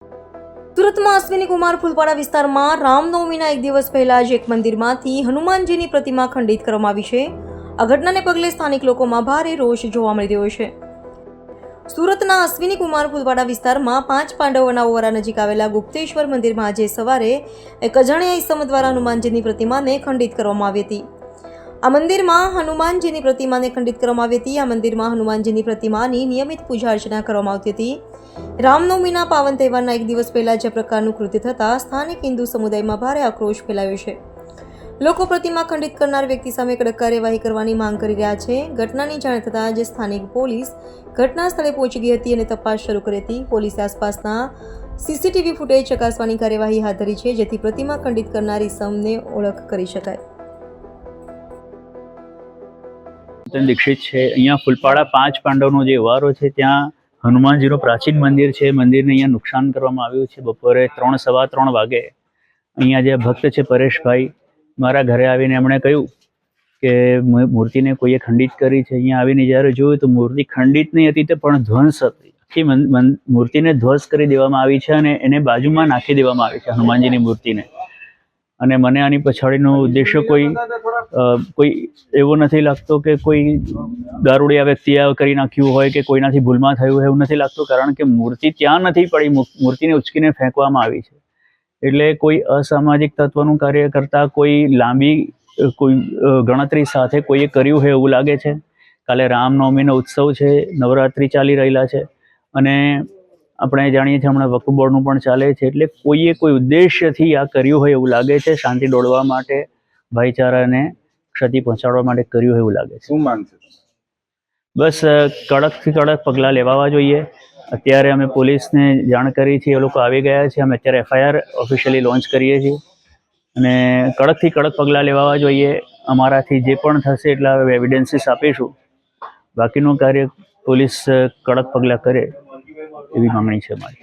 સુરતમાં અશ્વિની કુમાર ફૂલપાડા વિસ્તારમાં રામનવમીના એક દિવસ પહેલા જ એક મંદિરમાંથી હનુમાનજીની પ્રતિમા ખંડિત કરવામાં આવી છે। આ ઘટનાને પગલે સ્થાનિક લોકોમાં ભારે રોષ જોવા મળી રહ્યો છે। સુરતના અશ્વિની કુમાર ફૂલપાડા વિસ્તારમાં 5 પાંડવોના ઓવરા નજીક આવેલા ગુપ્તેશ્વર મંદિરમાં આજે સવારે એક અજાણ્યા ઈસમ દ્વારા હનુમાનજીની પ્રતિમાને ખંડિત કરવામાં આવી હતી। આ મંદિરમાં હનુમાનજીની પ્રતિમાને ખંડિત કરવામાં આવી હતી। આ મંદિરમાં હનુમાનજીની પ્રતિમાની નિયમિત પૂજા અર્ચના કરવામાં આવતી હતી। રામનવમીના પાવન તહેવારના એક દિવસ પહેલા જે પ્રકારનું કૃત્ય થતાં સ્થાનિક હિન્દુ સમુદાયમાં ભારે આક્રોશ ફેલાયો છે। લોકો પ્રતિમા ખંડિત કરનાર વ્યક્તિ સામે કડક કાર્યવાહી કરવાની માંગ કરી રહ્યા છે। ઘટનાની જાણ થતાં જ સ્થાનિક પોલીસ ઘટના સ્થળે પહોંચી ગઈ હતી અને તપાસ શરૂ કરી હતી। પોલીસે આસપાસના સીસીટીવી ફૂટેજ ચકાસવાની કાર્યવાહી હાથ ધરી છે, જેથી પ્રતિમા ખંડિત કરનાર ઈસમને ઓળખ કરી શકાય। દીક્ષિત છે। અહીંયા ફૂલપાડા 5 પાંડવનો જે વારો છે ત્યાં હનુમાનજીનું પ્રાચીન મંદિર છે। મંદિરને અહીંયા નુકસાન કરવામાં આવ્યું છે। બપોરે 3:15 વાગે અહીંયા જે ભક્ત છે પરેશભાઈ મારા ઘરે આવીને એમણે કહ્યું કે મૂર્તિને કોઈએ ખંડિત કરી છે। અહીંયા આવીને જ્યારે જોયું તો મૂર્તિ ખંડિત નહીં હતી, તે પણ ધ્વંસ હતી। આખી મૂર્તિને ધ્વંસ કરી દેવામાં આવી છે અને એને બાજુમાં નાખી દેવામાં આવી છે હનુમાનજીની મૂર્તિને। અને મને આની પછાડીનો ઉદ્દેશ્ય કોઈ એવો નથી લાગતો કે કોઈ દારૂડિયા વ્યક્તિએ કરી નાખ્યું હોય કે કોઈનાથી ભૂલમાં થયું હોય એવું નથી લાગતું, કારણ કે મૂર્તિ ત્યાં નથી પડી, મૂર્તિને ઉચકીને ફેંકવામાં આવી છે। એટલે કોઈ અસામાજિક તત્વનું કાર્ય કરતા કોઈ લાંબી કોઈ ગણતરી સાથે કોઈએ કર્યું હોય એવું લાગે છે। કાલે રામનવમીનો ઉત્સવ છે, નવરાત્રિ ચાલી રહેલા છે અને આપણે જાણીએ છીએ હમણાં વકફ બોર્ડનું પણ ચાલે છે, એટલે કોઈએ કોઈ ઉદ્દેશ્યથી આ કર્યું હોય એવું લાગે છે। શાંતિ દોડવા માટે, ભાઈચારાને ક્ષતિ પહોંચાડવા માટે કર્યું હોય એવું લાગે છે। શું માંગ છે? બસ કડકથી કડક પગલાં લેવા જોઈએ। અત્યારે અમે પોલીસને જાણ કરી છે, એ લોકો આવી ગયા છે। અમે અત્યારે FIR ઓફિશિયલી લોન્ચ કરીએ છીએ અને કડકથી કડક પગલાં લેવા જોઈએ। અમારાથી જે પણ થશે એટલા એવિડન્સીસ આપીશું। બાકીનું કાર્ય પોલીસ કડક પગલાં કરે એવી માંગણી છે અમારી।